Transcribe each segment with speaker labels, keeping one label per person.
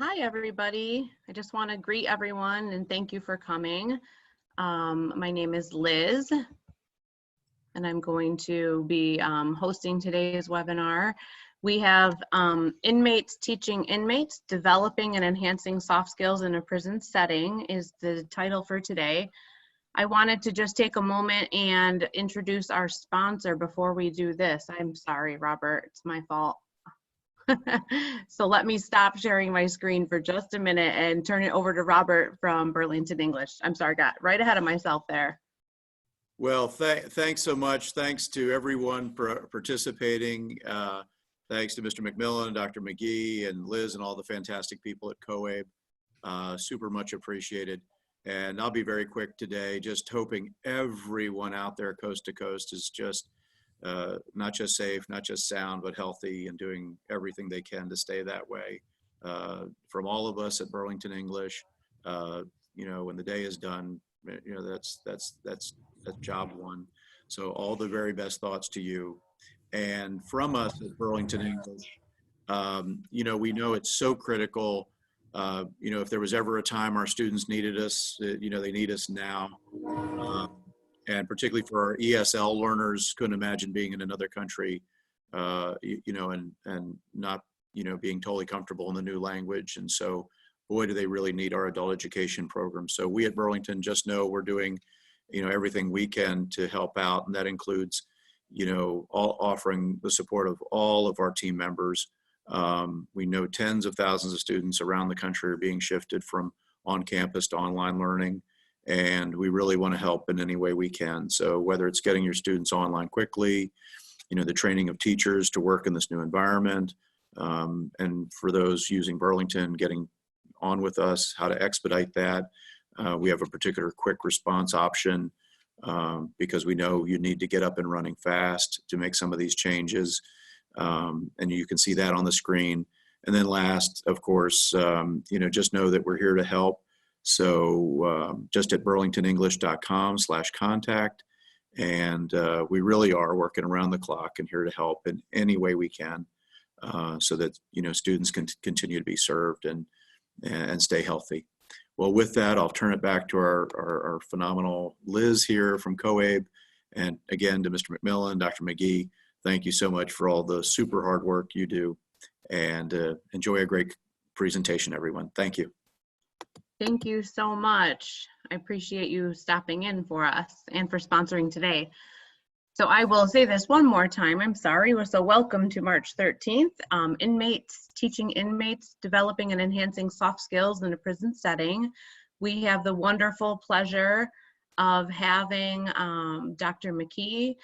Speaker 1: Hi, everybody. I just want to greet everyone and thank you for coming. My name is Liz, and I'm going to be hosting today's webinar. We have Inmates Teaching Inmates, Developing and Enhancing Soft Skills in a Prison Setting is the title for today. I wanted to just take a moment and introduce our sponsor before we do this. I'm sorry, Robert, it's my fault. So let me stop sharing my screen for just a minute and turn it over to Robert from Burlington English. I'm sorry, got right ahead of myself there.
Speaker 2: Well, thanks so much. Thanks to everyone for participating. Thanks to Mr. McMillan, Dr. McGee, and Liz, and all the fantastic people at COABE. Super much appreciated. And I'll be very quick today, just hoping everyone out there coast to coast is just not just safe, not just sound, but healthy and doing everything they can to stay that way. From all of us at Burlington English, you know, when the day is done, you know, that's job one. So all the very best thoughts to you. And from us at Burlington English, you know, we know it's so critical. You know, if there was ever a time our students needed us, you know, they need us now. And particularly for our ESL learners, couldn't imagine being in another country, you know, and not, you know, being totally comfortable in the new language. And so, boy, do they really need our adult education program. So we at Burlington just know we're doing, you know, everything we can to help out. And that includes, you know, offering the support of all of our team members. We know tens of thousands of students around the country are being shifted from on-campus to online learning. And we really want to help in any way we can. So whether it's getting your students online quickly, you know, the training of teachers to work in this new environment, and for those using Burlington, getting on with us, how to expedite that. We have a particular quick response option because we know you need to get up and running fast to make some of these changes. And you can see that on the screen. And then last, of course, you know, just know that we're here to help. So just at burlingtonenglish.com/contact. And we really are working around the clock and here to help in any way we can so that, you know, students can continue to be served and stay healthy. Well, with that, I'll turn it back to our phenomenal Liz here from COABE. And again, to Mr. McMillan, Dr. McGee, thank you so much for all the super hard work you do. And enjoy a great presentation, everyone. Thank you.
Speaker 1: Thank you so much. I appreciate you stopping in for us and for sponsoring today. So I will say this one more time. I'm sorry. So welcome to March 13th. Inmates, Teaching Inmates, Developing and Enhancing Soft Skills in a Prison Setting. We have the wonderful pleasure of having Dr. McKee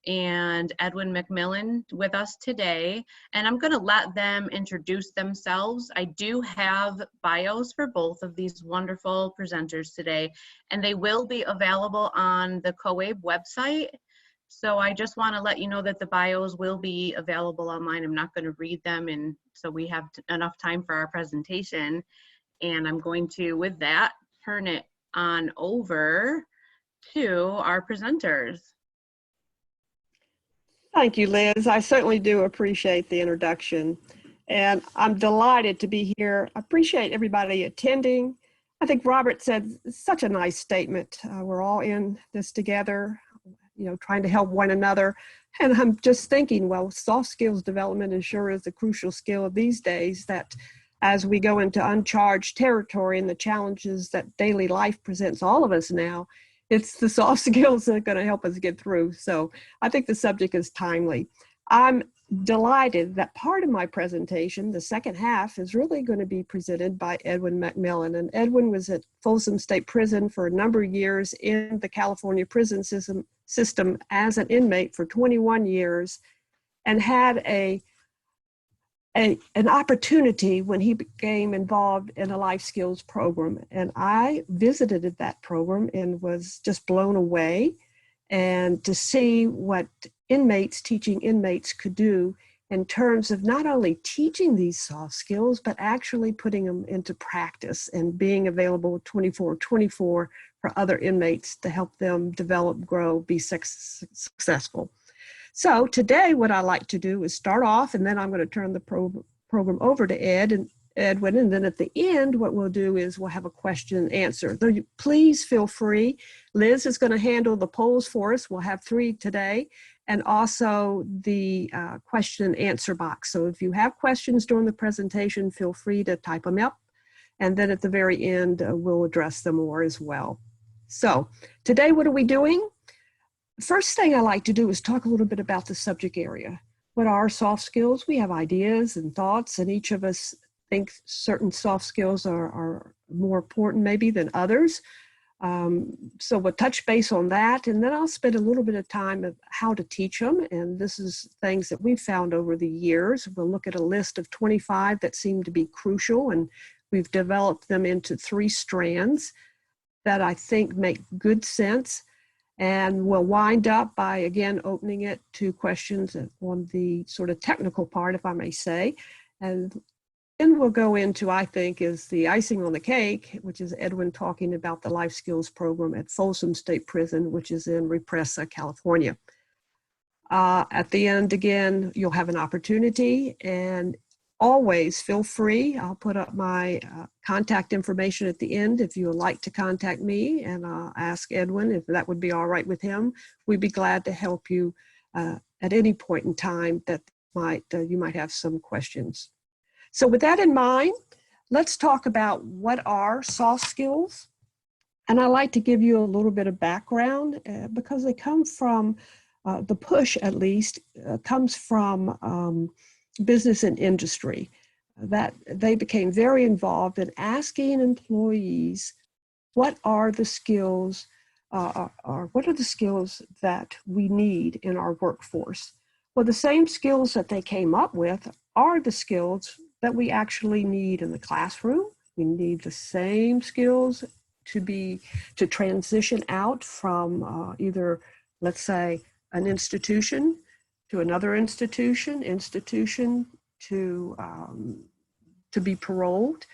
Speaker 1: and Edwin McMillan with us today, and I'm going to let them introduce themselves. I do have bios for both of these wonderful presenters today, and they will be available on the COABE website. So I just want to let you know that the bios will be available online. I'm not going to read them, and so we have enough time for our presentation. And I'm going to, with that, turn it on over to our presenters.
Speaker 3: Thank you, Liz. I certainly do appreciate the introduction, and I'm delighted to be here. I appreciate everybody attending. I think Robert said such a nice statement. We're all in this together, you know, trying to help one another. And I'm just thinking, well, soft skills development sure is a crucial skill of these days, that as we go into uncharged territory and the challenges that daily life presents all of us now, it's the soft skills that are going to help us get through. So I think the subject is timely. I'm delighted that part of my presentation, the second half, is really going to be presented by Edwin McMillan. And Edwin was at Folsom State Prison for a number of years in the California prison system as an inmate for 21 years and had an opportunity when he became involved in a life skills program. And I visited that program and was just blown away, and to see what inmates teaching inmates could do in terms of not only teaching these soft skills, but actually putting them into practice and being available 24/24 for other inmates to help them develop, grow, be successful. So today what I like to do is start off, and then I'm going to turn the program over to Ed, Edwin, and then at the end, what we'll do is we'll have a question and answer. Though please feel free. Liz is going to handle the polls for us. We'll have 3 today, and also the question and answer box. So if you have questions during the presentation, feel free to type them up. And then at the very end, we'll address them more as well. So today, what are we doing? First thing I like to do is talk a little bit about the subject area. What are soft skills? We have ideas and thoughts, and each of us think certain soft skills are more important maybe than others. So we'll touch base on that, and then I'll spend a little bit of time of how to teach them. And this is things that we've found over the years. We'll look at a list of 25 that seem to be crucial, and we've developed them into 3 strands that I think make good sense. And we'll wind up by, again, opening it to questions on the sort of technical part, if I may say. And then we'll go into, I think, is the icing on the cake, which is Edwin talking about the life skills program at Folsom State Prison, which is in Represa, California. At the end, again, you'll have an opportunity, and always feel free. I'll put up my contact information at the end if you would like to contact me, and I'll ask Edwin if that would be all right with him. We'd be glad to help you at any point in time that you might have some questions. So with that in mind, let's talk about what are soft skills. And I like to give you a little bit of background because they come from, the push at least, comes from business and industry, that they became very involved in asking employees, what are the skills, or what are the skills that we need in our workforce? Well, the same skills that they came up with are the skills that we actually need in the classroom. We need the same skills to transition out from either, let's say, an institution to another institution to be paroled.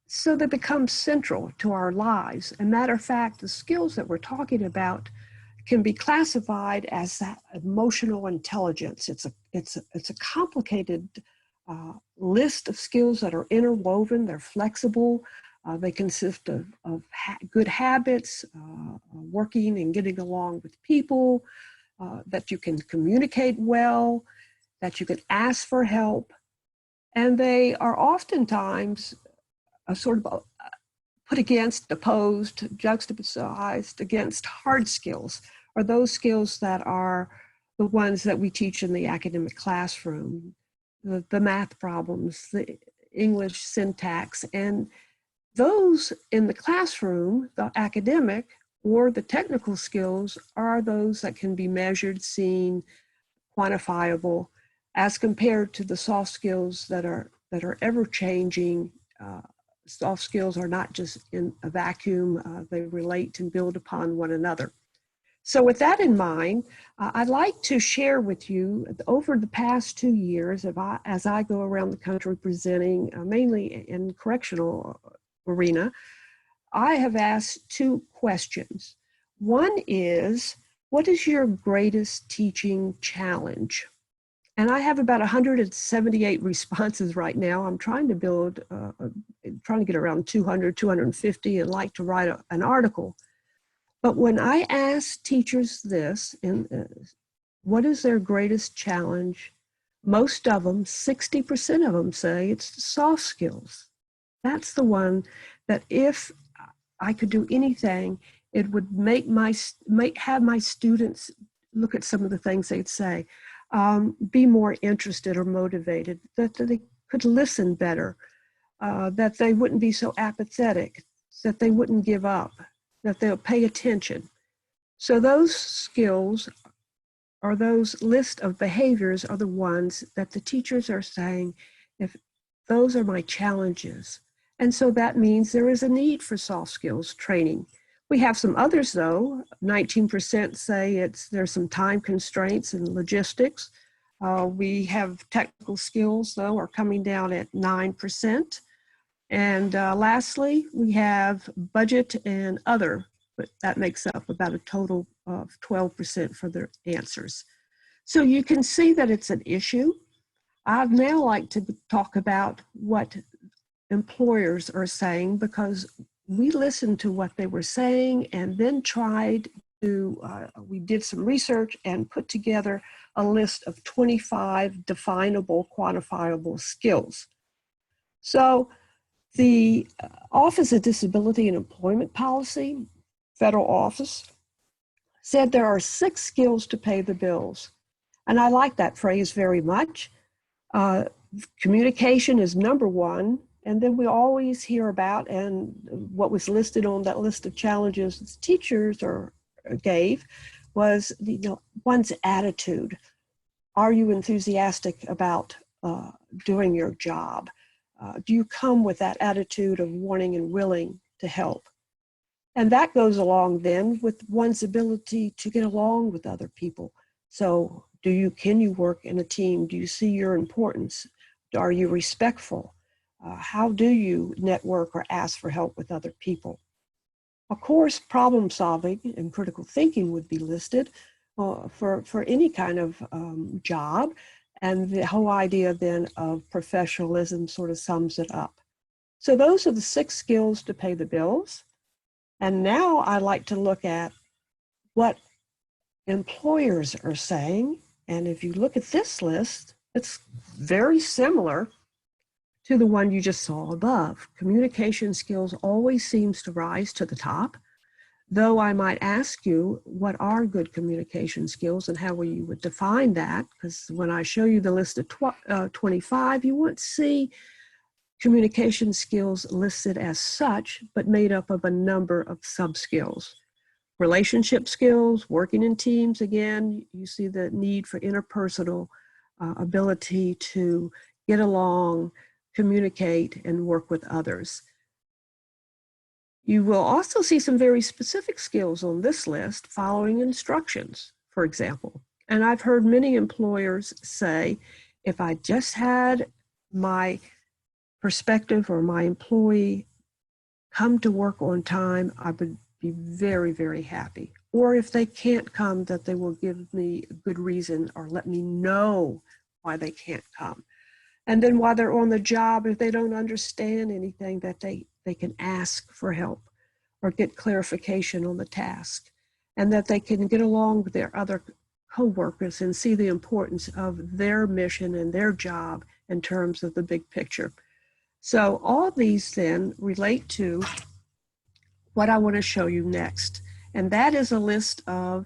Speaker 3: So they become central to our lives. As a matter of fact, the skills that we're talking about can be classified as that emotional intelligence. It's a complicated list of skills that are interwoven. They're flexible. They consist of good habits, working and getting along with people, that you can communicate well, that you can ask for help. And they are oftentimes sort of put against, opposed, juxtaposed against hard skills, or those skills that are the ones that we teach in the academic classroom, the math problems, the English syntax. And those in the classroom, the academic or the technical skills, are those that can be measured, seen, quantifiable, as compared to the soft skills that are ever changing. Soft skills are not just in a vacuum, they relate and build upon one another. So with that in mind, I'd like to share with you, over the past 2 years, as I go around the country presenting, mainly in correctional arena, I have asked 2 questions. One is, what is your greatest teaching challenge? And I have about 178 responses right now. I'm trying to build, trying to get around 200, 250, and like to write an article. But when I ask teachers this, what is their greatest challenge? Most of them, 60% of them say it's the soft skills. That's the one that if I could do anything, it would have my students look at some of the things they'd say, be more interested or motivated, that they could listen better, that they wouldn't be so apathetic, that they wouldn't give up, that they'll pay attention. So those skills, or those list of behaviors, are the ones that the teachers are saying, if those are my challenges. And so that means there is a need for soft skills training. We have some others though. 19% say there's some time constraints and logistics. We have technical skills though are coming down at 9%. And lastly, we have budget and other, but that makes up about a total of 12% for their answers. So you can see that it's an issue. I'd now like to talk about what employers are saying, because we listened to what they were saying and then tried to, we did some research and put together a list of 25 definable, quantifiable skills. So the Office of Disability and Employment Policy, federal office, said there are 6 skills to pay the bills. And I like that phrase very much. Communication is number 1. And then we always hear about, and what was listed on that list of challenges teachers gave was, one's attitude. Are you enthusiastic about doing your job? Do you come with that attitude of wanting and willing to help? And that goes along then with one's ability to get along with other people. So can you work in a team? Do you see your importance? Are you respectful? How do you network or ask for help with other people? Of course, problem solving and critical thinking would be listed for any kind of job. And the whole idea then of professionalism sort of sums it up. So those are the 6 skills to pay the bills. And now I'd like to look at what employers are saying. And if you look at this list, it's very similar to the one you just saw above. Communication skills always seems to rise to the top, though I might ask you, what are good communication skills and how you would define that? Because when I show you the list of 25, you won't see communication skills listed as such, but made up of a number of sub-skills. Relationship skills, working in teams, again, you see the need for interpersonal ability to get along, communicate, and work with others. You will also see some very specific skills on this list, following instructions, for example. And I've heard many employers say, if I just had my prospective or my employee come to work on time, I would be very, very happy. Or if they can't come, that they will give me a good reason or let me know why they can't come. And then while they're on the job, if they don't understand anything, that they can ask for help or get clarification on the task, and that they can get along with their other coworkers and see the importance of their mission and their job in terms of the big picture. So all these then relate to what I want to show you next. And that is a list of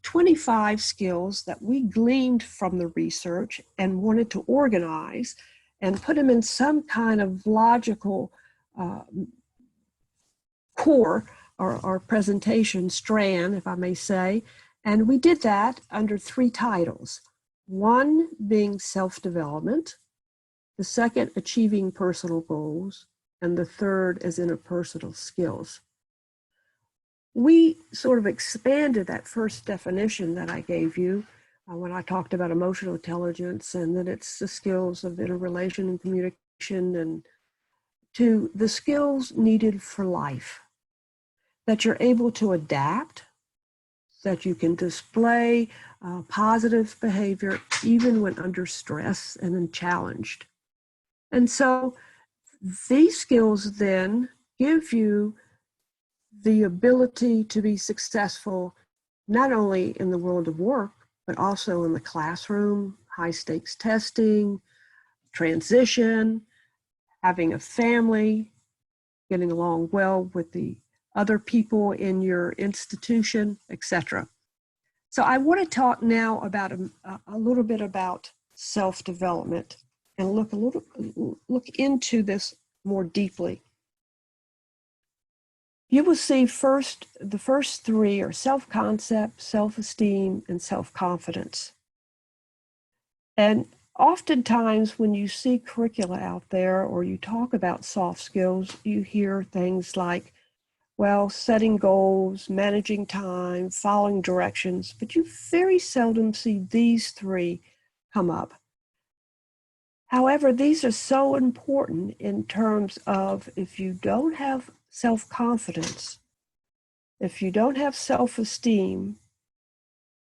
Speaker 3: 25 skills that we gleaned from the research and wanted to organize and put them in some kind of logical core or presentation strand, if I may say. And we did that under 3 titles. One being self-development, the second achieving personal goals, and the third is interpersonal skills. We sort of expanded that first definition that I gave you when I talked about emotional intelligence, and that it's the skills of interrelation and communication, and to the skills needed for life, that you're able to adapt, that you can display positive behavior even when under stress and then challenged. And so these skills then give you the ability to be successful, not only in the world of work, but also in the classroom, high stakes testing, transition, having a family, getting along well with the other people in your institution, etc. So I want to talk now about a little bit about self-development and look into this more deeply. You will see the first 3 are self-concept, self-esteem, and self-confidence. And oftentimes when you see curricula out there or you talk about soft skills, you hear things like, well, setting goals, managing time, following directions, but you very seldom see these 3 come up. However, these are so important in terms of, if you don't have self-confidence, if you don't have self-esteem,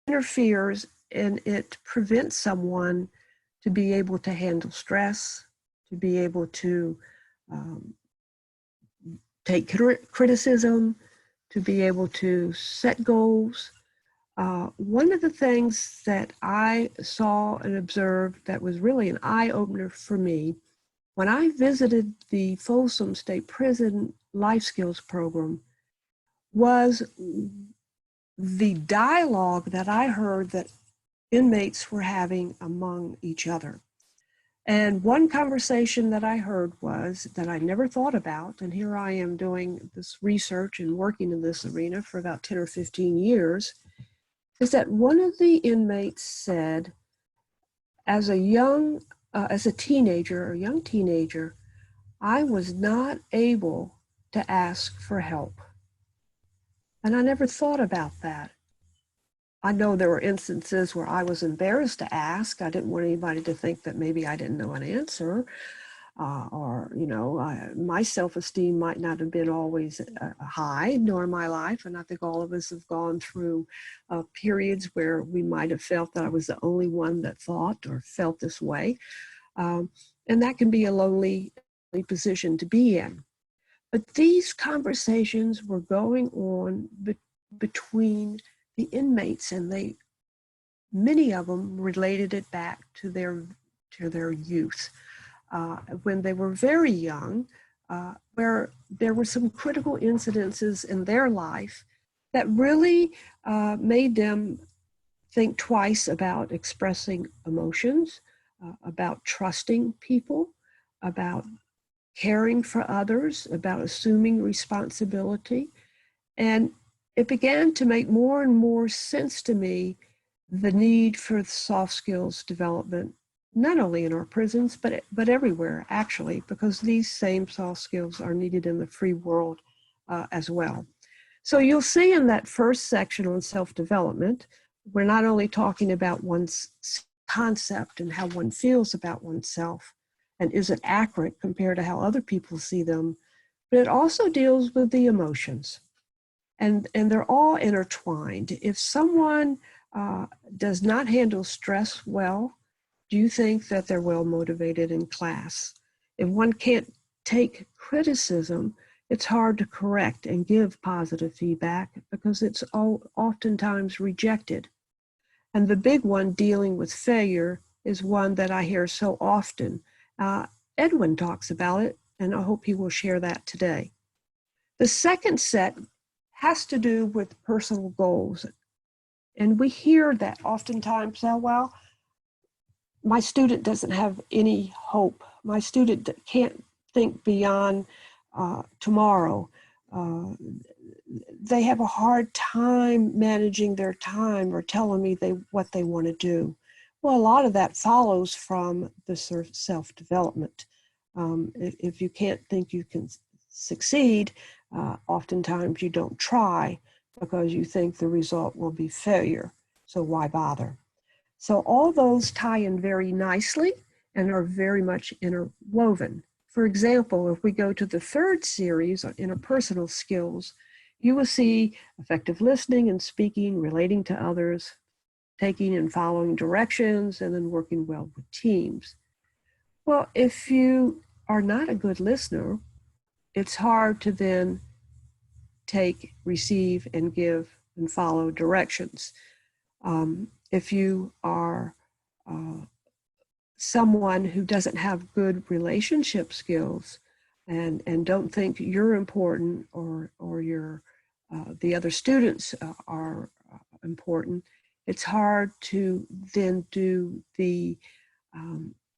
Speaker 3: it interferes and it prevents someone to be able to handle stress, to be able to take criticism, to be able to set goals. One of the things that I saw and observed that was really an eye-opener for me, when I visited the Folsom State Prison Life Skills Program, was the dialogue that I heard that inmates were having among each other. And one conversation that I heard was that I never thought about, and here I am doing this research and working in this arena for about 10 or 15 years, is that one of the inmates said, as a young teenager, I was not able to ask for help. And I never thought about that. I know there were instances where I was embarrassed to ask. I didn't want anybody to think that maybe I didn't know an answer, my self-esteem might not have been always high, nor my life. And I think all of us have gone through periods where we might have felt that I was the only one that thought or felt this way. And that can be a lonely position to be in. But these conversations were going on between the inmates, and many of them related it back to their youth. When they were very young, where there were some critical incidences in their life that really made them think twice about expressing emotions, about trusting people, about caring for others, about assuming responsibility. And it began to make more and more sense to me, the need for soft skills development, not only in our prisons, but everywhere, actually, because these same soft skills are needed in the free world as well. So you'll see in that first section on self-development, we're not only talking about one's concept and how one feels about oneself, and is it accurate compared to how other people see them, but it also deals with the emotions. And they're all intertwined. If someone does not handle stress well, do you think that they're well motivated in class? If one can't take criticism, it's hard to correct and give positive feedback because it's oftentimes rejected. And the big one, dealing with failure, is one that I hear so often. Edwin talks about it, and I hope he will share that today. The second set has to do with personal goals. And we hear that oftentimes, well, my student doesn't have any hope. My student can't think beyond tomorrow. They have a hard time managing their time or telling me what they want to do. Well, a lot of that follows from the self-development. If you can't think you can succeed, oftentimes you don't try because you think the result will be failure. So why bother? So all those tie in very nicely and are very much interwoven. For example, if we go to the third series on interpersonal skills, you will see effective listening and speaking, relating to others, taking and following directions, and then working well with teams. Well, if you are not a good listener, it's hard to then take, receive, and give and follow directions. If you are someone who doesn't have good relationship skills and don't think you're important or the other students are important, it's hard to then do the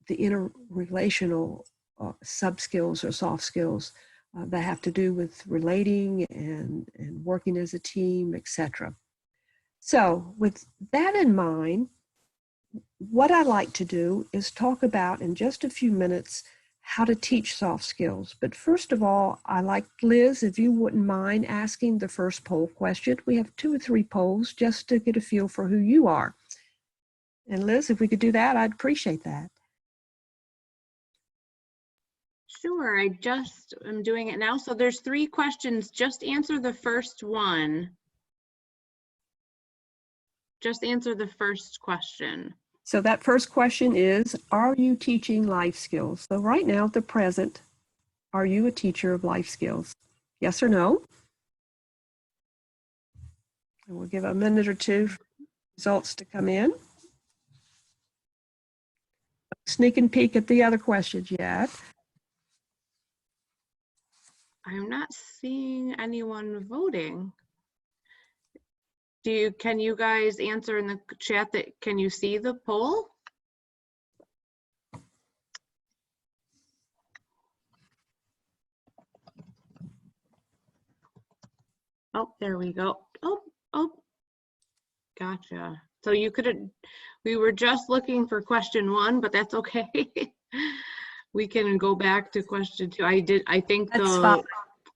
Speaker 3: interrelational sub-skills or soft skills that have to do with relating and working as a team, etc. So with that in mind, what I like to do is talk about in just a few minutes how to teach soft skills. But first of all, I like, Liz, if you wouldn't mind asking the first poll question. We have 2 or 3 polls just to get a feel for who you are. And Liz, if we could do that, I'd appreciate that.
Speaker 1: Sure, I just am doing it now. So there's 3 questions. Just answer the first one. Just answer the first question.
Speaker 3: So that first question is, are you teaching life skills? So right now, at the present, are you a teacher of life skills? Yes or no? And we'll give a minute or two for results to come in. Sneak and peek at the other questions yet.
Speaker 1: I'm not seeing anyone voting. Can you guys answer in the chat that, can you see the poll? Oh, there we go. Oh, gotcha. So you could, we were just looking for question 1, but that's okay. We can go back to question 2. I think
Speaker 3: That's fine.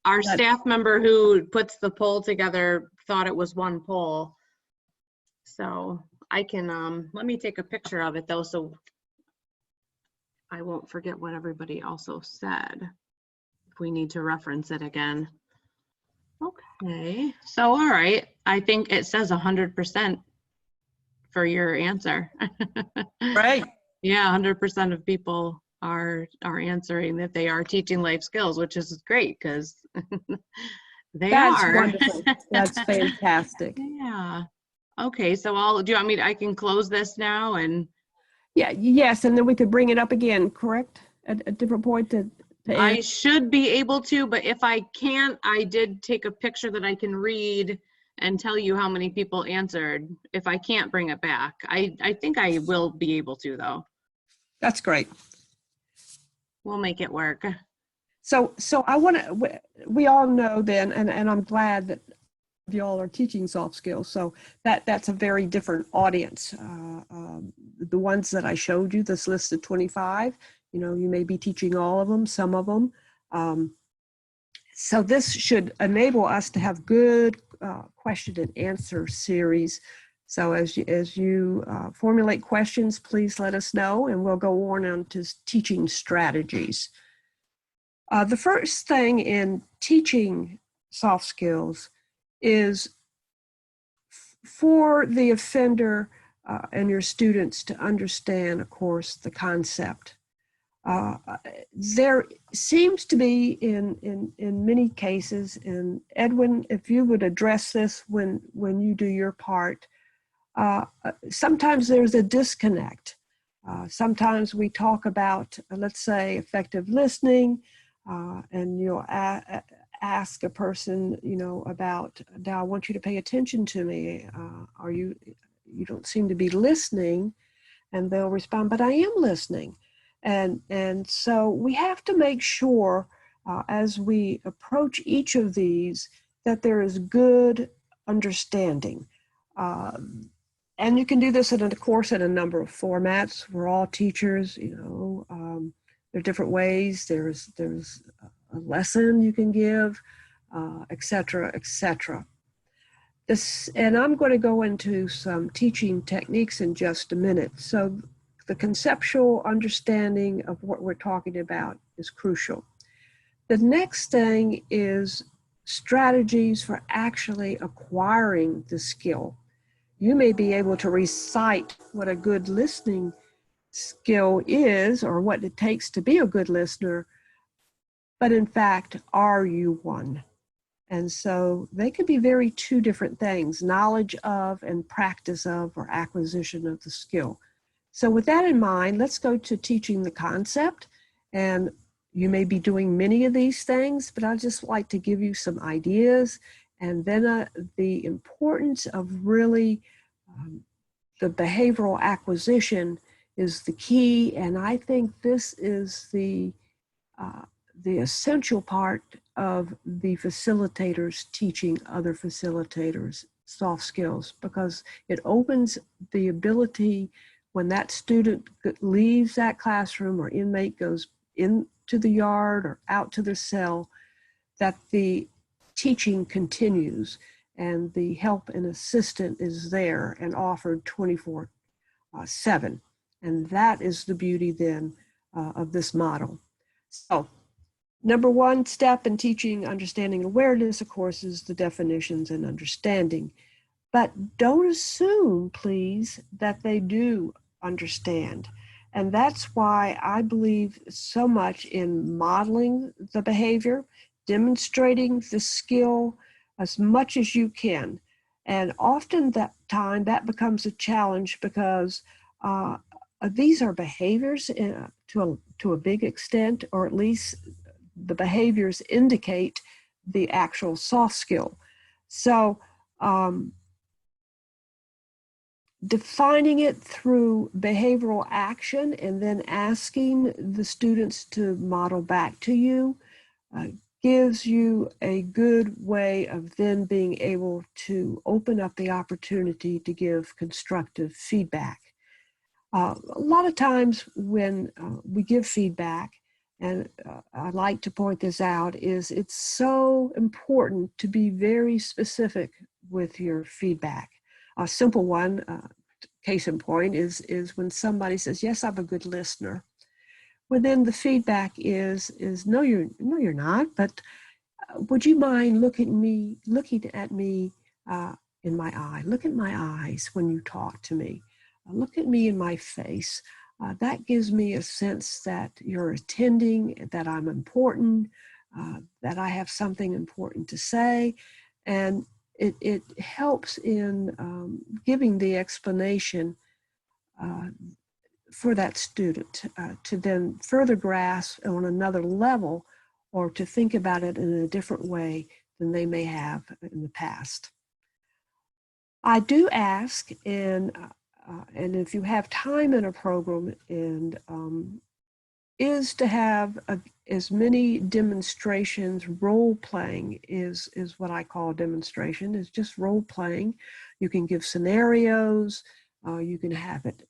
Speaker 1: our staff member who puts the poll together thought it was 1 poll. So I can, let me take a picture of it though, so I won't forget what everybody also said, if we need to reference it again. Okay, so all right, I think it says 100% for your answer.
Speaker 3: Right.
Speaker 1: Yeah, 100% of people are answering that they are teaching life skills, which is great because they
Speaker 3: That's
Speaker 1: are.
Speaker 3: wonderful. That's fantastic.
Speaker 1: Yeah. Okay, so do you want me to, I can close this now and.
Speaker 3: Yeah, yes, and then we could bring it up again, correct? At a different point to
Speaker 1: I
Speaker 3: end.
Speaker 1: should be able to, but if I can't, I did take a picture that I can read and tell you how many people answered if I can't bring it back. I think I will be able to though.
Speaker 3: That's great.
Speaker 1: We'll make it work.
Speaker 3: So I want to, we all know then, and I'm glad that y'all are teaching soft skills. So that's a very different audience. The ones that I showed you, this list of 25, you know, you may be teaching all of them, some of them. So this should enable us to have good question and answer series. So as you formulate questions, please let us know, and we'll go on to teaching strategies. The first thing in teaching soft skills is for the offender and your students to understand, of course, the concept. There seems to be in many cases, and Edwin, if you would address this when you do your part, sometimes there's a disconnect. Sometimes we talk about, let's say, effective listening, and you'll ask a person, you know, about, now I want you to pay attention to me. You don't seem to be listening, and they'll respond, but I am listening. And so we have to make sure as we approach each of these that there is good understanding. And you can do this in a course in a number of formats. We're all teachers, you know, there are different ways. There's a lesson you can give, et cetera, et cetera. And I'm going to go into some teaching techniques in just a minute. So the conceptual understanding of what we're talking about is crucial. The next thing is strategies for actually acquiring the skill. You may be able to recite what a good listening skill is or what it takes to be a good listener, but in fact, are you one? And so they could be two different things, knowledge of and practice of or acquisition of the skill. So with that in mind, let's go to teaching the concept. And you may be doing many of these things, but I'd just like to give you some ideas. And then the importance of really the behavioral acquisition is the key. And I think this is the essential part of the facilitators teaching other facilitators soft skills, because it opens the ability when that student leaves that classroom or inmate goes into the yard or out to the cell, that the teaching continues and the help and assistance is there and offered 24/7. And that is the beauty then of this model. So number one step in teaching understanding and awareness, of course, is the definitions and understanding. But don't assume, please, that they do understand. And that's why I believe so much in modeling the behavior, demonstrating the skill as much as you can. And often that becomes a challenge because these are behaviors to a big extent, or at least the behaviors indicate the actual soft skill. So defining it through behavioral action and then asking the students to model back to you gives you a good way of then being able to open up the opportunity to give constructive feedback. A lot of times when we give feedback, and I like to point this out, is it's so important to be very specific with your feedback. A simple one, case in point, is when somebody says, "Yes, I'm a good listener." Well, then the feedback is no, you're not. But would you mind looking at me in my eye? Look at my eyes when you talk to me. Look at me in my face. That gives me a sense that you're attending, that I'm important, that I have something important to say, and it helps in giving the explanation for that student to then further grasp on another level, or to think about it in a different way than they may have in the past. I do ask, and if you have time in a program, and is to have as many demonstrations. Role playing is what I call demonstration. It's just role playing. You can give scenarios. You can have it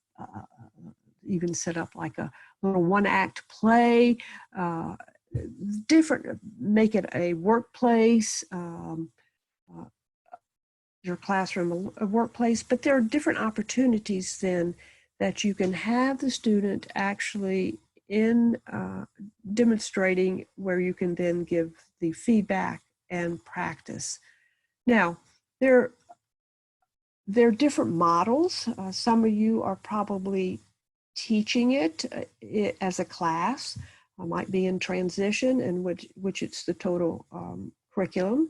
Speaker 3: even set up like a little one-act play. Different. Make it a workplace. Your classroom, a workplace, but there are different opportunities then that you can have the student actually in demonstrating, where you can then give the feedback and practice. Now, there are different models. Some of you are probably teaching it as a class. Might be in transition, in which it's the total curriculum.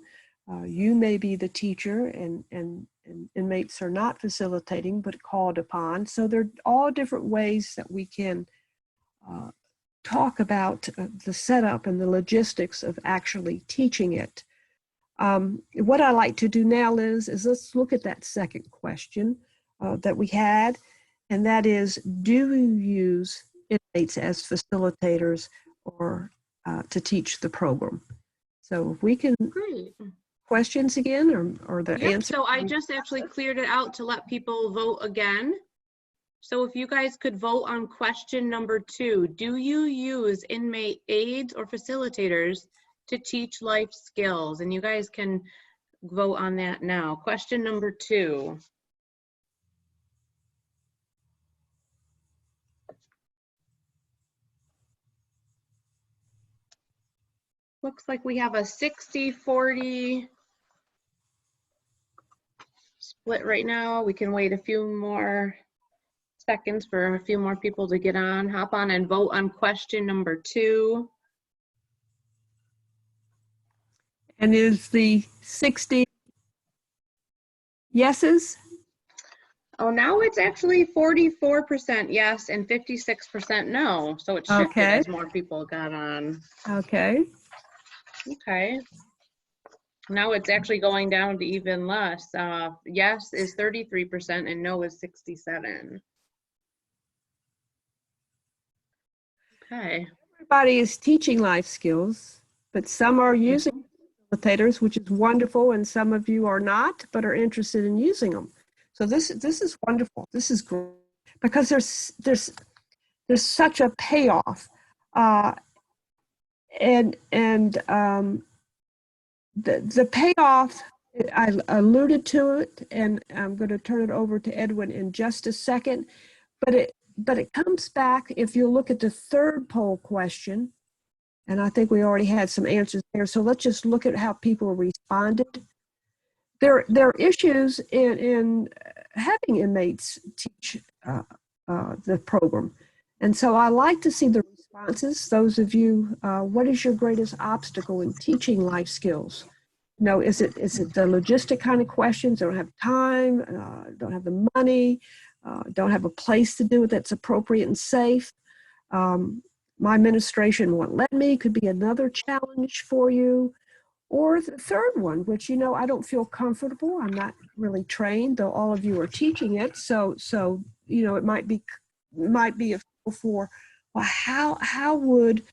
Speaker 3: You may be the teacher, and inmates are not facilitating but called upon. So there are all different ways that we can talk about the setup and the logistics of actually teaching it. What I like to do now, Liz, is let's look at that second question that we had, and that is, do you use inmates as facilitators or to teach the program? So if we can...
Speaker 1: Great.
Speaker 3: Questions again, or the answer?
Speaker 1: So I just actually cleared it out to let people vote again. So if you guys could vote on question number 2, do you use inmate aides or facilitators to teach life skills? And you guys can vote on that now. Question number 2. Looks like we have a 60-40 split right now. We can wait a few more seconds for a few more people to get on, hop on and vote on question number 2.
Speaker 3: And is the 60 yeses?
Speaker 1: Oh, now it's actually 44% yes and 56% no. So it shifted
Speaker 3: Okay.
Speaker 1: as more people got on.
Speaker 3: Okay.
Speaker 1: Okay. Now it's actually going down to even less. Yes is 33% and no is 67%. Okay.
Speaker 3: Everybody is teaching life skills, but some are using facilitators, which is wonderful, and some of you are not, but are interested in using them. So this is wonderful. This is great because there's such a payoff, and the payoff, I alluded to it, and I'm going to turn it over to Edwin in just a second, but it comes back, if you look at the third poll question, and I think we already had some answers there, so let's just look at how people responded. There are issues in having inmates teach the program. And so I like to see the responses. Those of you, what is your greatest obstacle in teaching life skills? You know, is it the logistic kind of questions? Don't have time, don't have the money, don't have a place to do it that's appropriate and safe. My administration won't let me, could be another challenge for you. Or the third one, which, you know, I don't feel comfortable. I'm not really trained, though all of you are teaching it. So you know, it might be a feel for, well, how would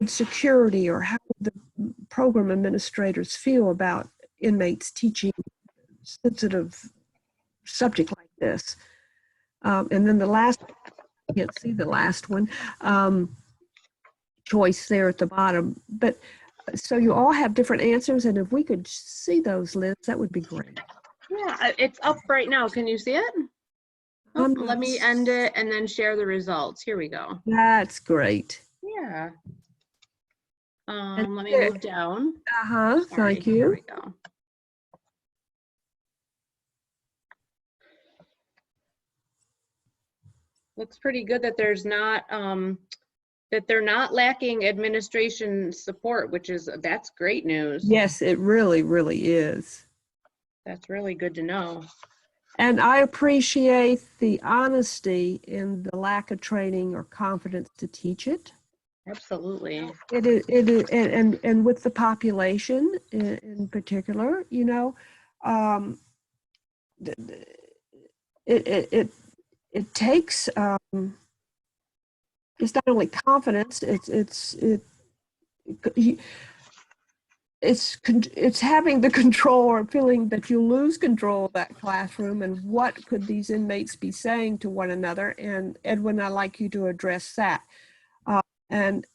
Speaker 3: security or how would the program administrators feel about inmates teaching sensitive subject like this? And then the last, I can't see the last one, choice there at the bottom. But so you all have different answers, and if we could see those, Liz, that would be great.
Speaker 1: Yeah, it's up right now. Can you see it? Oh, let me end it and then share the results. Here we go.
Speaker 3: That's great.
Speaker 1: Yeah. Let me move down.
Speaker 3: Sorry, thank you.
Speaker 1: Here we go. Looks pretty good that there's not that they're not lacking administration support, that's great news.
Speaker 3: Yes, it really, really is.
Speaker 1: That's really good to know.
Speaker 3: And I appreciate the honesty in the lack of training or confidence to teach it.
Speaker 1: Absolutely.
Speaker 3: It is, and with the population in particular, you know, it takes it's not only confidence, it's having the control or feeling that you lose control of that classroom, and what could these inmates be saying to one another. And Edwin, I'd like you to address that. And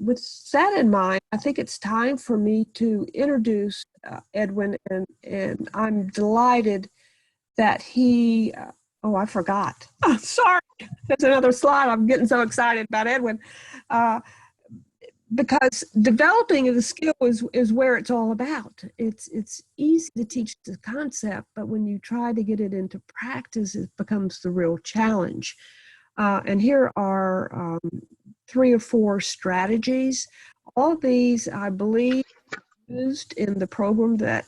Speaker 3: with that in mind, I think it's time for me to introduce Edwin, and I'm delighted that he, oh, I forgot. Oh, sorry, there's another slide. I'm getting so excited about Edwin. Because developing the skill is where it's all about. It's easy to teach the concept, but when you try to get it into practice, it becomes the real challenge. And here are 3 or 4 strategies. All these, I believe, used in the program that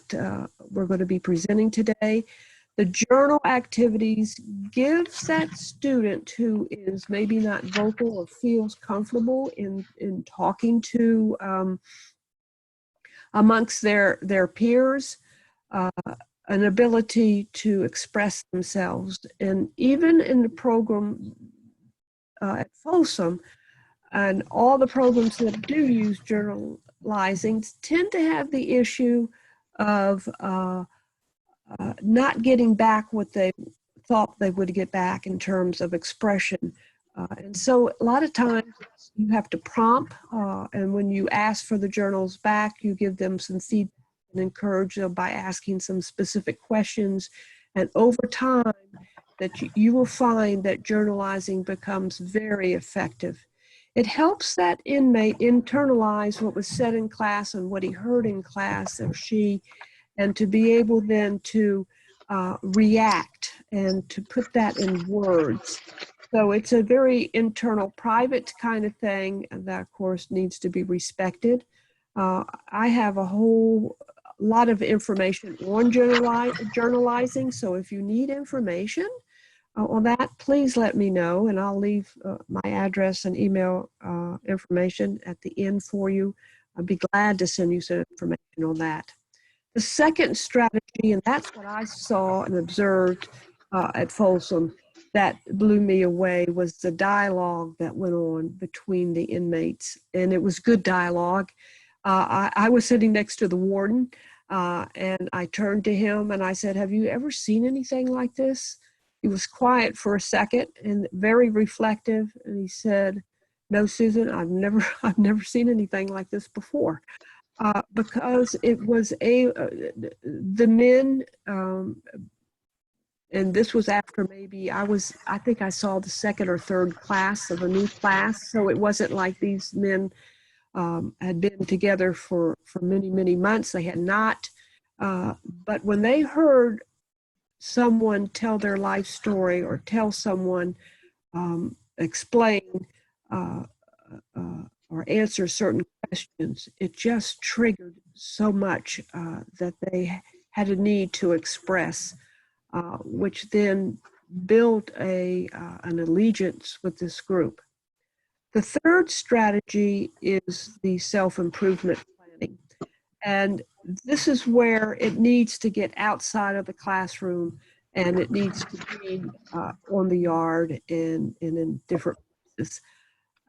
Speaker 3: we're going to be presenting today. The journal activities gives that student who is maybe not vocal or feels comfortable in talking to amongst their peers, an ability to express themselves. And even in the program at Folsom, and all the programs that do use journalizing tend to have the issue of not getting back what they thought they would get back in terms of expression. And so a lot of times you have to prompt, and when you ask for the journals back, you give them some feedback and encourage them by asking some specific questions. And over time, that you will find that journalizing becomes very effective. It helps that inmate internalize what was said in class and what he heard in class, or she, and to be able then to react and to put that in words. So it's a very internal, private kind of thing that, of course, needs to be respected. I have a whole lot of information on journalizing, so if you need information on that, please let me know, and I'll leave my address and email information at the end for you. I'd be glad to send you some information on that. The second strategy, and that's what I saw and observed at Folsom that blew me away, was the dialogue that went on between the inmates. And it was good dialogue. I was sitting next to the warden, and I turned to him and I said, "Have you ever seen anything like this?" He was quiet for a second and very reflective. And he said, "No, Susan, I've never seen anything like this before." Because it was the men, and this was after maybe I think I saw the 2nd or 3rd class of a new class. So it wasn't like these men had been together for many, many months. They had not. But when they heard someone tell their life story or tell someone, explain or answer certain questions, it just triggered so much that they had a need to express, which then built an allegiance with this group. The third strategy is the self-improvement planning. And this is where it needs to get outside of the classroom, and it needs to be on the yard and in different places.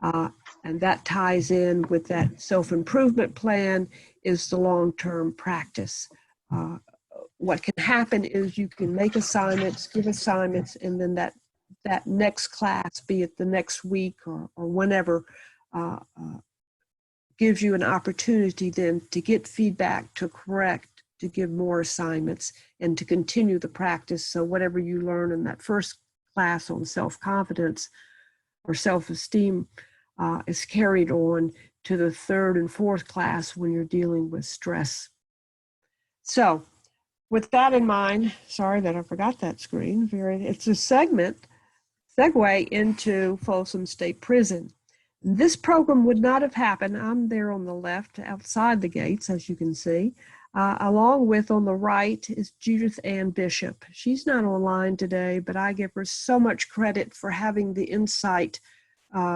Speaker 3: And that ties in with that self-improvement plan is the long-term practice. What can happen is you can make assignments, give assignments, and then that next class, be it the next week or whenever, gives you an opportunity then to get feedback, to correct, to give more assignments, and to continue the practice. So whatever you learn in that first class on self-confidence or self-esteem is carried on to the third and fourth class when you're dealing with stress. So with that in mind, sorry that I forgot that screen. It's a segue into Folsom State Prison. This program would not have happened. I'm there on the left outside the gates, as you can see. Along with on the right is Judith Ann Bishop. She's not online today, but I give her so much credit for having the insight.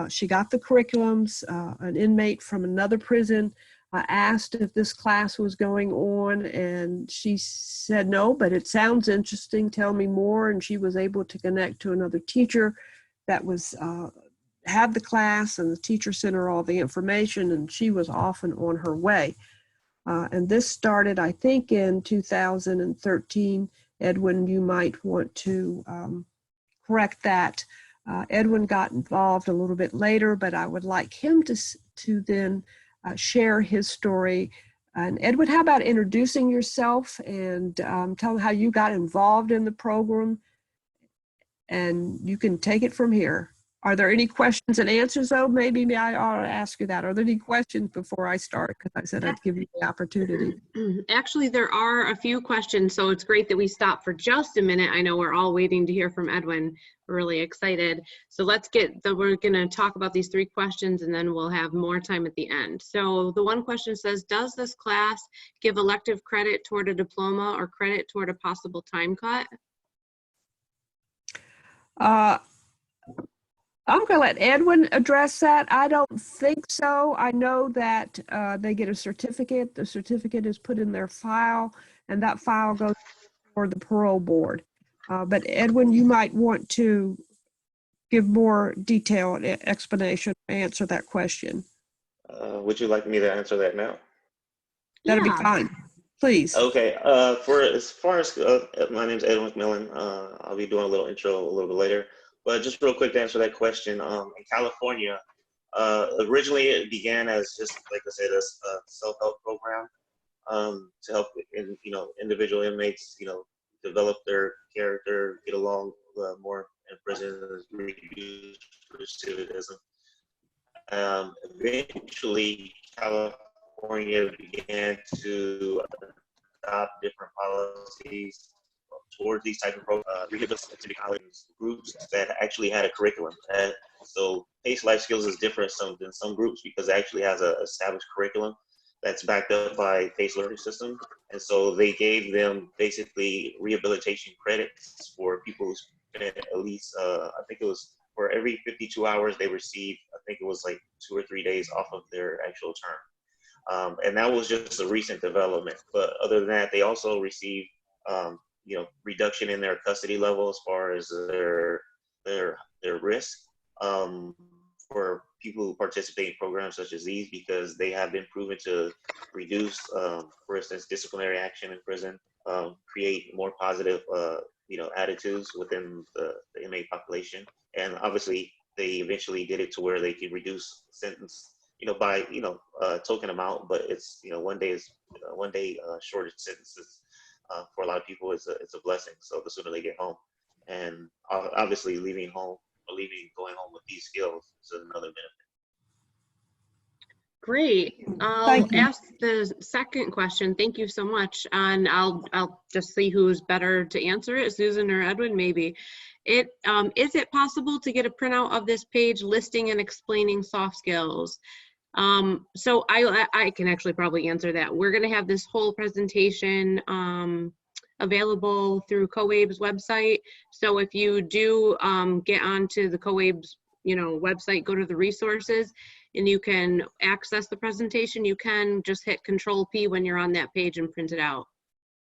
Speaker 3: She got the curriculums. An inmate from another prison asked if this class was going on, and she said no, but it sounds interesting, tell me more. And she was able to connect to another teacher that was had the class, and the teacher sent her all the information, and she was off and on her way. And this started, I think, in 2013. Edwin, you might want to correct that. Edwin got involved a little bit later, but I would like him to then share his story. And Edwin, how about introducing yourself and tell them how you got involved in the program, and you can take it from here. Are there any questions and answers, though? Maybe I ought to ask you that. Are there any questions before I start? Because I said I'd give you the opportunity.
Speaker 1: Actually, there are a few questions, so it's great that we stopped for just a minute. I know we're all waiting to hear from Edwin. We're really excited. So we're going to talk about these three questions, and then we'll have more time at the end. So the one question says, does this class give elective credit toward a diploma or credit toward a possible time cut?
Speaker 3: I'm going to let Edwin address that. I don't think so. I know that they get a certificate. The certificate is put in their file, and that file goes for the parole board. But Edwin, you might want to give more detailed explanation to answer that question.
Speaker 4: Would you like me to answer that now?
Speaker 3: That'll be fine. Please.
Speaker 4: Okay. As far as my name is Edwin McMillan. I'll be doing a little intro a little bit later. But just real quick to answer that question, in California, originally it began as just, like I said, a self-help program to help individual inmates, develop their character, get along more in prison, reduce recidivism. Eventually, California began to adopt different policies towards these type of rehabilitative groups that actually had a curriculum. And so Pace Life Skills is different than some groups because it actually has an established curriculum that's backed up by Pace learning system. And so they gave them basically rehabilitation credits for people who spent at least, I think it was for every 52 hours they received, I think it was like 2 or 3 days off of their actual term. And that was just a recent development. But other than that, they also received reduction in their custody level as far as their risk for people who participate in programs such as these, because they have been proven to reduce, for instance, disciplinary action in prison, create more positive, attitudes within the inmate population. And obviously, they eventually did it to where they could reduce sentence, by token amount, but it's one day shorter sentences. For a lot of people, it's a blessing. So the sooner they get home, and obviously going home with these skills is another benefit.
Speaker 1: Great. I'll
Speaker 3: Thank you.
Speaker 1: ask the second question. Thank you so much. And I'll just see who's better to answer it, Susan or Edwin, maybe. Is it possible to get a printout of this page listing and explaining soft skills? So I can actually probably answer that. We're going to have this whole presentation available through COABE's website. So if you do get onto the COABE's website, go to the resources, and you can access the presentation. You can just hit Control P when you're on that page and print it out.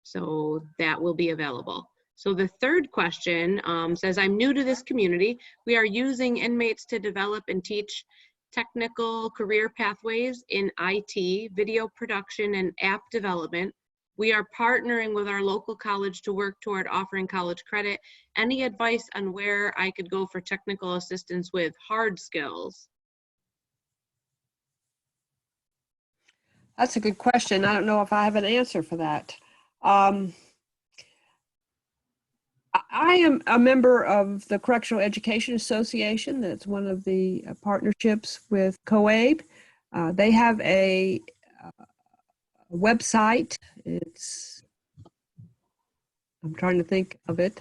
Speaker 1: So that will be available. So the third question says, I'm new to this community. We are using Inmates to develop and teach technical career pathways in IT, video production, and app development. We are partnering with our local college to work toward offering college credit. Any advice on where I could go for technical assistance with hard skills?
Speaker 3: That's a good question. I don't know if I have an answer for that. I am a member of the Correctional Education Association. That's one of the partnerships with COABE. They have a website. I'm trying to think of it.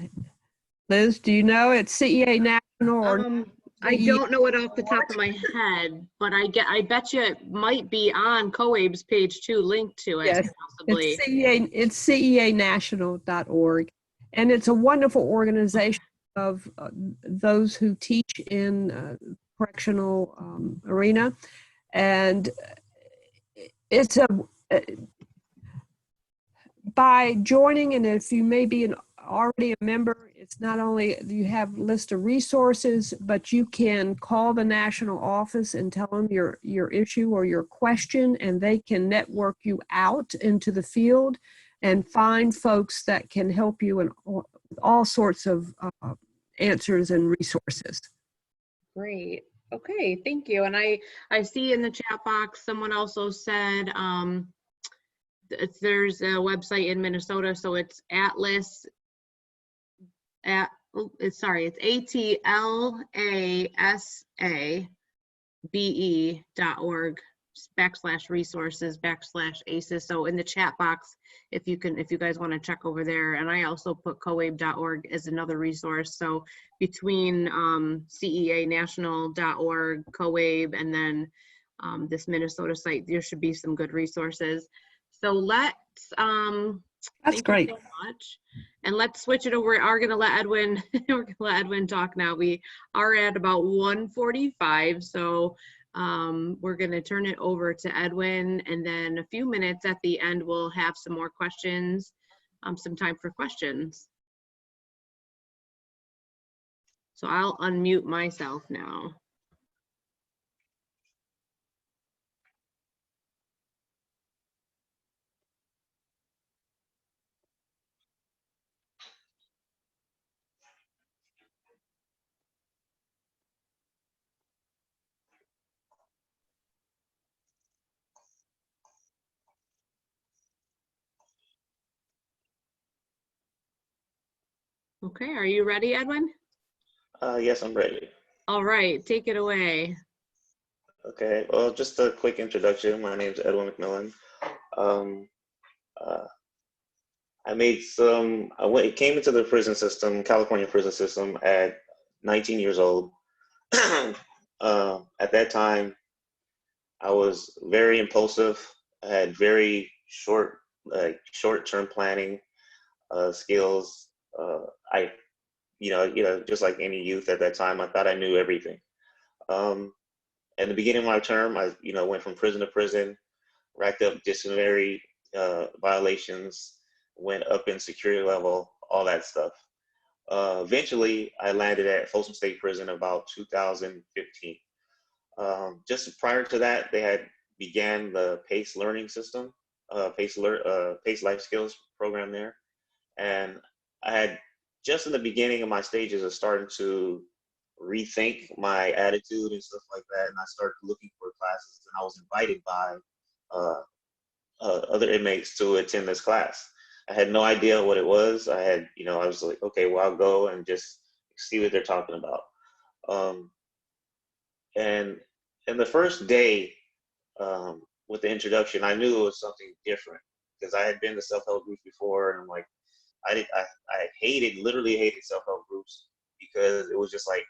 Speaker 3: Liz, do you know? It's CEA National or
Speaker 1: I don't know it off the top of my head, but I bet you it might be on COABE's page too, linked to it.
Speaker 3: Yes,
Speaker 1: possibly.
Speaker 3: it's ceanational.org, and it's a wonderful organization of those who teach in correctional arena, and it's by joining, and if you may be already a member, it's not only you have a list of resources, but you can call the national office and tell them your issue or your question, and they can network you out into the field and find folks that can help you in all sorts of answers and resources.
Speaker 1: Great. Okay, thank you. And I see in the chat box someone also said there's a website in Minnesota, so it's Atlas it's atlasabe.org/resources/ACES. So in the chat box, if you guys want to check over there, and I also put coabe.org as another resource. So between ceanational.org, COABE, and then this Minnesota site, there should be some good resources. So let's
Speaker 3: That's great.
Speaker 1: Thank you so much. And let's switch it over. We are going to let Edwin, talk now. We are at about 1:45, so we're going to turn it over to Edwin, and then a few minutes at the end, we'll have some more questions, some time for questions. So I'll unmute myself now. Okay, are you ready, Edwin?
Speaker 4: Yes, I'm ready.
Speaker 1: All right, take it away.
Speaker 4: Okay, well, just a quick introduction. My name is Edwin McMillan. I came into the prison system, California prison system, at 19 years old. At that time, I was very impulsive. I had very short-term planning skills. Just like any youth at that time, I thought I knew everything. At the beginning of my term, I went from prison to prison, racked up disciplinary violations, went up in security level, all that stuff. Eventually, I landed at Folsom State Prison about 2015. Just prior to that, they had began the Pace learning system, Pace Life Skills program there, and I had just in the beginning of my stages of starting to rethink my attitude and stuff like that, and I started looking for classes, and I was invited by other inmates to attend this class. I had no idea what it was. I was like, okay, well, I'll go and just see what they're talking about. And the first day, with the introduction, I knew it was something different because I had been to self-help groups before, and I'm like, I literally hated self-help groups because it was just like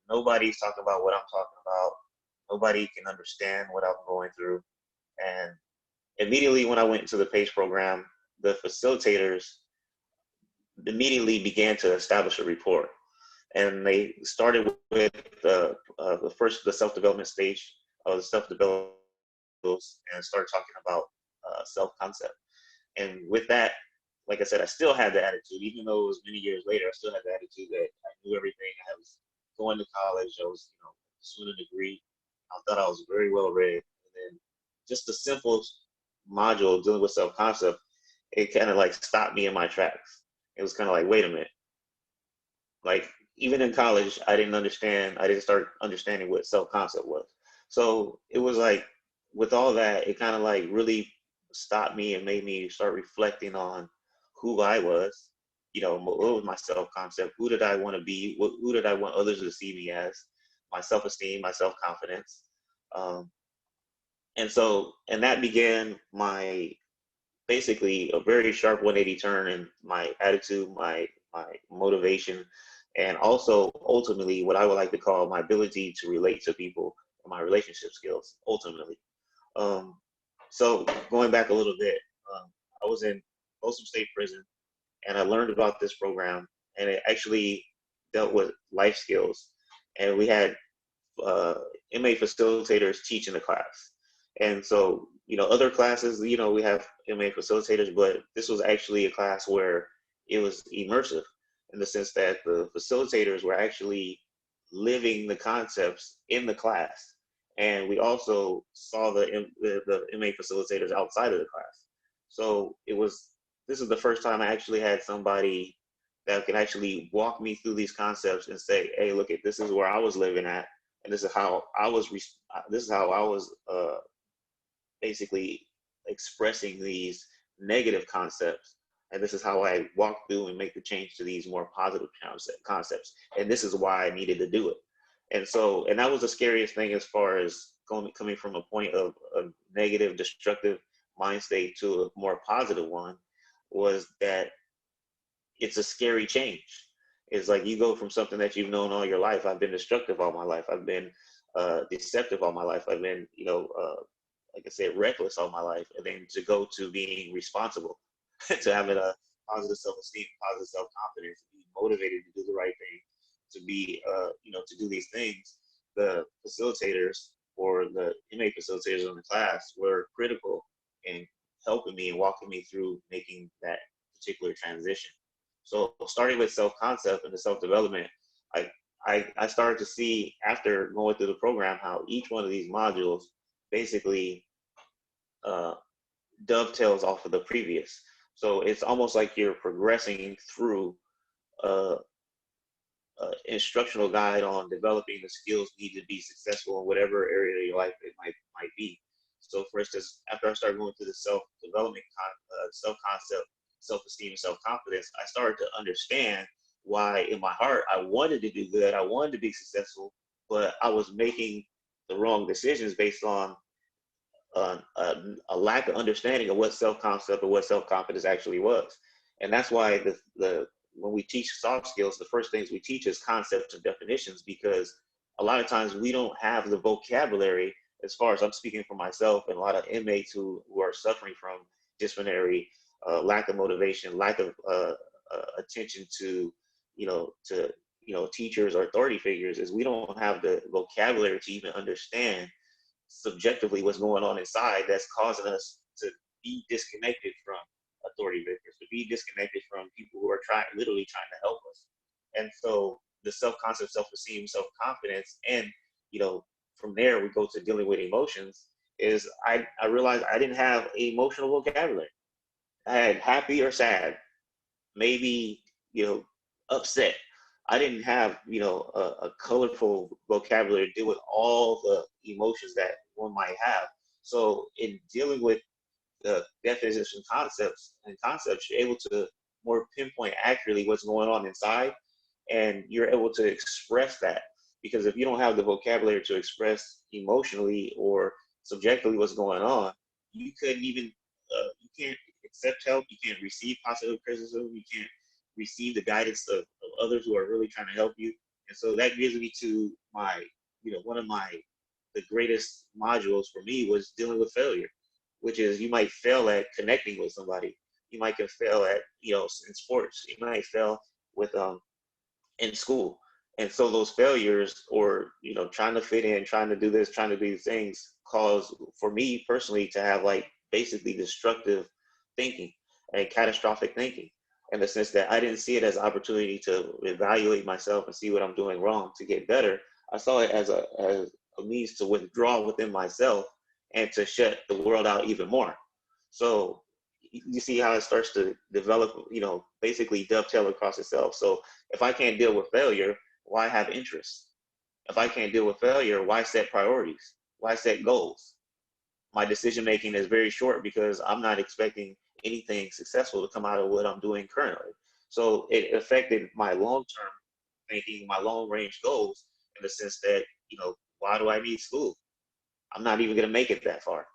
Speaker 4: nobody's talking about what I'm talking about. Nobody can understand what I'm going through. And immediately when I went into the PACE program, the facilitators immediately began to establish a rapport. And they started with the self-development stage of the self-development and started talking about self-concept. And with that, like I said, I still had the attitude, even though it was many years later, I still had the attitude that I knew everything. I was going to college. I was, pursuing a degree. I thought I was very well read. And then just a simple module dealing with self-concept, it kind of like stopped me in my tracks. It was kind of like, wait a minute. Like, even in college, I didn't start understanding what self-concept was. So it was like, with all that, it kind of like really stopped me and made me start reflecting on who I was, what was my self-concept, who did I want to be, who did I want others to see me as, my self-esteem, my self-confidence. And that began basically a very sharp 180 turn in my attitude, my motivation, and also ultimately what I would like to call my ability to relate to people, my relationship skills, ultimately. So going back a little bit, I was in Folsom State Prison, and I learned about this program, and it actually dealt with life skills. And we had inmate facilitators teaching the class. And so, other classes, we have inmate facilitators, but this was actually a class where it was immersive in the sense that the facilitators were actually living the concepts in the class. And we also saw the inmate facilitators outside of the class. So this is the first time I actually had somebody that could actually walk me through these concepts and say, hey, look, this is where I was living at, and this is how I was basically expressing these negative concepts, and this is how I walk through and make the change to these more positive concepts, and this is why I needed to do it. And that was the scariest thing as far as coming from a point of a negative, destructive mind state to a more positive one, was that it's a scary change. It's like you go from something that you've known all your life. I've been destructive all my life. I've been deceptive all my life. I've been, like I said, reckless all my life. And then to go to being responsible, to having a positive self-esteem, positive self-confidence, to be motivated to do the right thing, to be, to do these things. The facilitators or the inmate facilitators in the class were critical in helping me and walking me through making that particular transition. So starting with self-concept and the self-development, I started to see after going through the program how each one of these modules basically dovetails off of the previous. So it's almost like you're progressing through instructional guide on developing the skills needed to be successful in whatever area of your life it might be. So for instance, after I started going through the self-development, self-concept, self-esteem, and self-confidence, I started to understand why in my heart I wanted to do good, I wanted to be successful, but I was making the wrong decisions based on a lack of understanding of what self-concept or what self-confidence actually was. And that's why when we teach soft skills, the first things we teach is concepts and definitions, because a lot of times we don't have the vocabulary, as far as I'm speaking for myself and a lot of inmates who are suffering from disciplinary lack of motivation, lack of attention to teachers or authority figures, is we don't have the vocabulary to even understand subjectively what's going on inside that's causing us to be disconnected from authority figures, to be disconnected from people who are literally trying to help us. And so the self-concept, self-esteem, self-confidence, and from there we go to dealing with emotions, is I realized I didn't have emotional vocabulary. I had happy or sad, maybe upset. I didn't have a colorful vocabulary to deal with all the emotions that one might have. So in dealing with the definition concepts, you're able to more pinpoint accurately what's going on inside, and you're able to express that. Because if you don't have the vocabulary to express emotionally or subjectively what's going on, you couldn't even, you can't accept help, you can't receive positive criticism, you can't receive the guidance of others who are really trying to help you. And so that gives me to my, one of the greatest modules for me was dealing with failure, which is you might fail at connecting with somebody. You might can fail at, in sports, you might fail with, in school. And so those failures or, trying to fit in, trying to do this, trying to do these things cause for me personally to have like basically destructive thinking and catastrophic thinking, in the sense that I didn't see it as an opportunity to evaluate myself and see what I'm doing wrong to get better. I saw it as a means to withdraw within myself and to shut the world out even more. So you see how it starts to develop, basically dovetail across itself. So if I can't deal with failure, why have interest? If I can't deal with failure, why set priorities? Why set goals? My decision-making is very short because I'm not expecting anything successful to come out of what I'm doing currently. So it affected my long-term thinking, my long-range goals, in the sense that, why do I need school? I'm not even going to make it that far.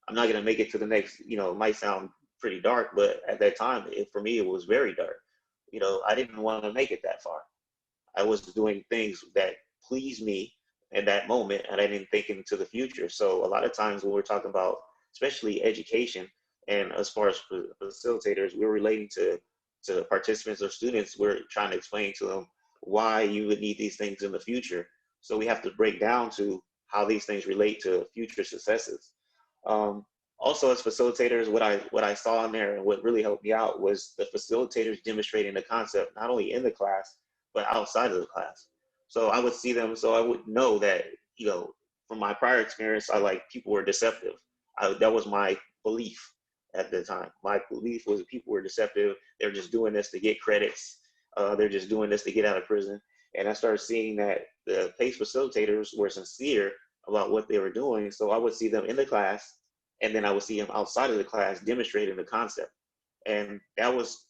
Speaker 4: I'm not going to make it to the next, it might sound pretty dark, but at that time, for me, it was very dark. I didn't want to make it that far. I was doing things that pleased me in that moment, and I didn't think into the future. So a lot of times when we're talking about, especially education, and as far as facilitators, we're relating to participants or students, we're trying to explain to them why you would need these things in the future. So we have to break down to how these things relate to future successes. Also, as facilitators, what I saw in there and what really helped me out was the facilitators demonstrating the concept, not only in the class, but outside of the class. So I would see them, so I would know that, from my prior experience, people were deceptive. That was my belief at the time. My belief was that people were deceptive. They're just doing this to get credits. They're just doing this to get out of prison. And I started seeing that the PACE facilitators were sincere about what they were doing. So I would see them in the class, and then I would see them outside of the class demonstrating the concept. And that was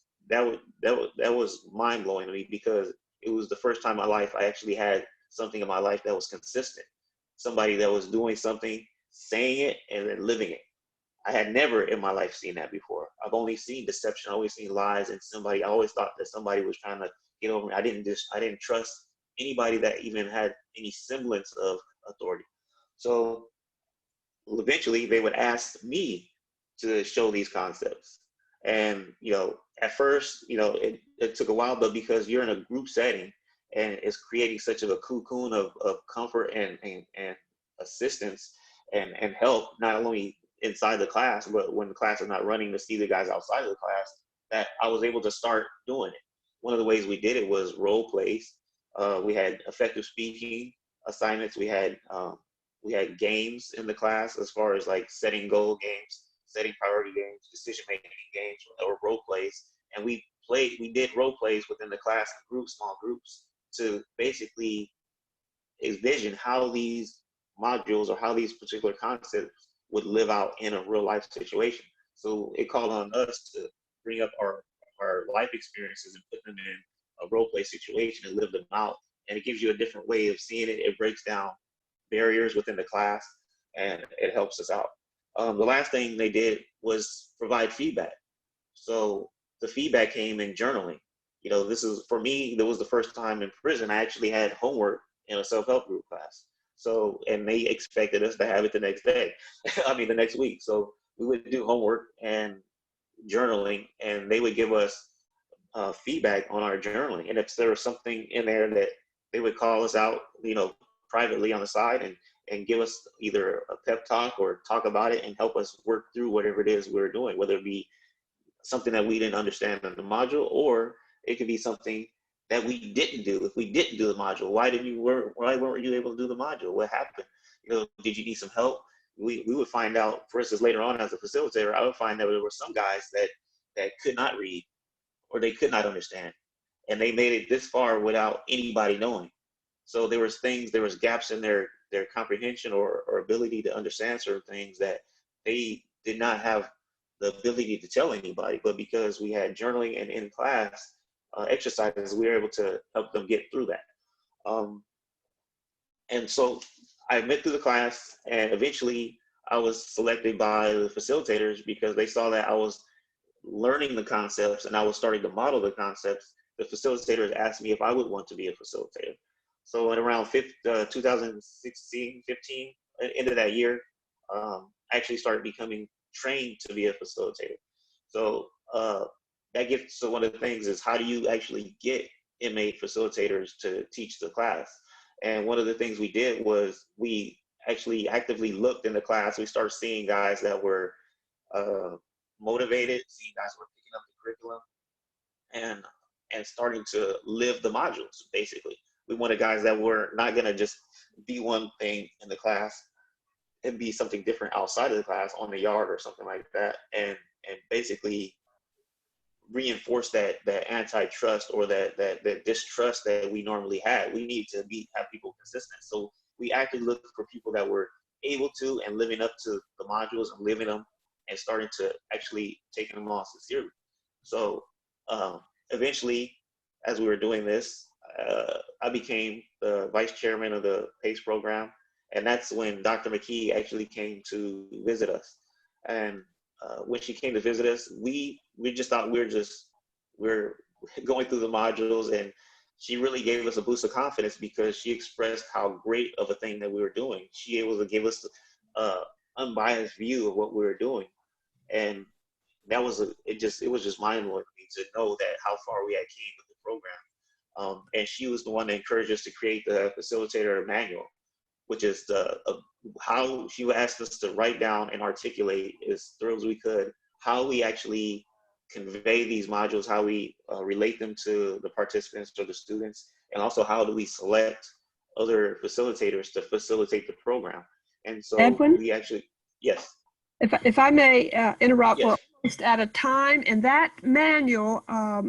Speaker 4: mind blowing to me, because it was the first time in my life I actually had something in my life that was consistent. Somebody that was doing something, saying it, and then living it. I had never in my life seen that before. I've only seen deception, I always seen lies, and I always thought that somebody was trying to get over me. I didn't trust anybody that even had any semblance of authority. So eventually they would ask me to show these concepts. And, at first, it took a while, but because you're in a group setting and it's creating such a cocoon of comfort and assistance and help, not only inside the class, but when the class is not running, to see the guys outside of the class, that I was able to start doing it. One of the ways we did it was role plays. We had effective speaking assignments. We had games in the class, as far as like setting goal games, setting priority games, decision-making games, or role plays. And we did role plays within the class in groups, small groups, to basically envision how these modules or how these particular concepts would live out in a real life situation. So it called on us to bring up our life experiences and put them in a role play situation and live them out. And it gives you a different way of seeing it. It breaks down barriers within the class, and it helps us out. The last thing they did was provide feedback. So the feedback came in journaling. This is, for me, that was the first time in prison I actually had homework in a self-help group class. So, and they expected us to have it the next day, the next week. So we would do homework and journaling, and they would give us feedback on our journaling. And if there was something in there that they would call us out, privately on the side and give us either a pep talk or talk about it and help us work through whatever it is we're doing, whether it be something that we didn't understand in the module, or it could be something that we didn't do. If we didn't do the module, why weren't you able to do the module? What happened? Did you need some help? We would find out, for instance, later on as a facilitator, I would find that there were some guys that could not read, or they could not understand. And they made it this far without anybody knowing. So there was gaps in their comprehension or ability to understand certain things that they did not have the ability to tell anybody. But because we had journaling and in class exercises, we were able to help them get through that. And so I met through the class, and eventually I was selected by the facilitators because they saw that I was learning the concepts and I was starting to model the concepts. The facilitators asked me if I would want to be a facilitator. So at around 2016, 15, end of that year, I actually started becoming trained to be a facilitator. So that gets to one of the things is, how do you actually get inmate facilitators to teach the class? And one of the things we did was we actually actively looked in the class. We started seeing guys that were motivated, seeing guys who were picking up the curriculum and starting to live the modules, basically. We wanted guys that were not gonna just be one thing in the class and be something different outside of the class on the yard or something like that, and basically reinforce that antitrust or that distrust that we normally had. We need to have people consistent. So we actively looked for people that were able to and living up to the modules and living them and starting to actually taking them on sincerely. So eventually, as we were doing this, I became the vice chairman of the PACE program. And that's when Dr. McKee actually came to visit us. And when she came to visit us, we just thought we're going through the modules, and she really gave us a boost of confidence because she expressed how great of a thing that we were doing. She able to give us unbiased view of what we were doing. And that was it was just mind-blowing to know that how far we had came with the program. And she was the one that encouraged us to create the facilitator manual, which is how she asked us to write down and articulate as thorough as we could how we actually convey these modules, how we relate them to the participants or the students, and also how do we select other facilitators to facilitate the program. And so
Speaker 3: Edwin?
Speaker 4: we actually, yes.
Speaker 3: If I may interrupt,
Speaker 4: Yes.
Speaker 3: we're almost out of time. And that manual,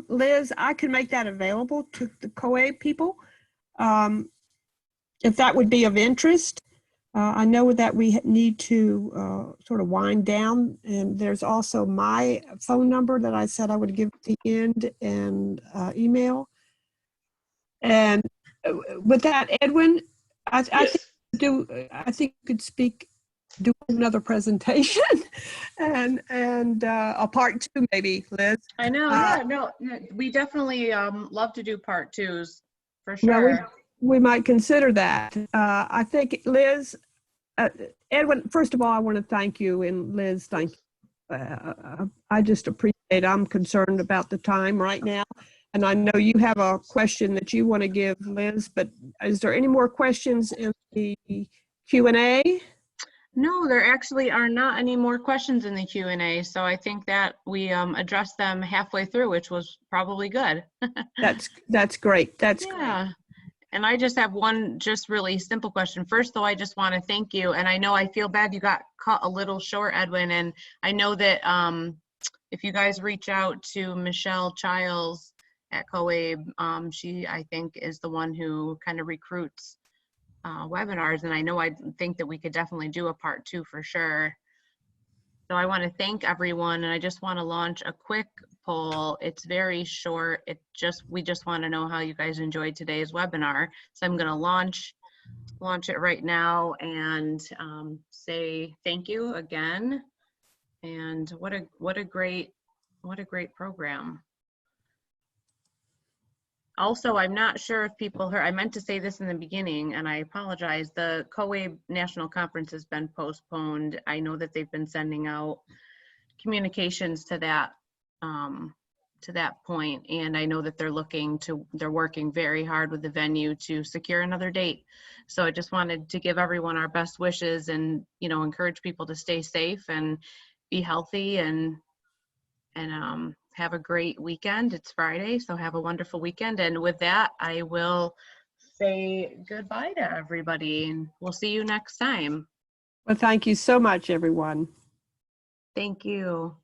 Speaker 3: Liz, I can make that available to the COAB people if that would be of interest. I know that we need to sort of wind down, and there's also my phone number that I said I would give at the end, and email. And with that, Edwin, I think you could do another presentation and a part 2 maybe, Liz.
Speaker 1: I know, yeah, no, we definitely love to do part 2s for sure.
Speaker 3: Well, we might consider that. I think, Liz, Edwin, first of all, I want to thank you, and Liz, thank you. I just appreciate, I'm concerned about the time right now, and I know you have a question that you want to give, Liz, but is there any more questions in the Q&A?
Speaker 1: No, there actually are not any more questions in the Q&A, so I think that we addressed them halfway through, which was probably good.
Speaker 3: That's great. That's
Speaker 1: yeah.
Speaker 3: great.
Speaker 1: And I just have one just really simple question. First, though, I just want to thank you. And I know I feel bad you got cut a little short, Edwin. And I know that if you guys reach out to Michelle Childs at COAB, she, I think, is the one who kind of recruits webinars. And I think that we could definitely do a part 2 for sure. So I want to thank everyone, and I just want to launch a quick poll. It's very short. We just want to know how you guys enjoyed today's webinar. So I'm going to launch it right now and say thank you again. And what a great program. Also, I'm not sure if people heard, I meant to say this in the beginning, and I apologize. The COAB National Conference has been postponed. I know that they've been sending out communications to that point, and I know that they're working very hard with the venue to secure another date. So I just wanted to give everyone our best wishes and, encourage people to stay safe and be healthy and have a great weekend. It's Friday, so have a wonderful weekend. And with that, I will say goodbye to everybody, and we'll see you next time.
Speaker 3: Well, thank you so much, everyone.
Speaker 1: Thank you.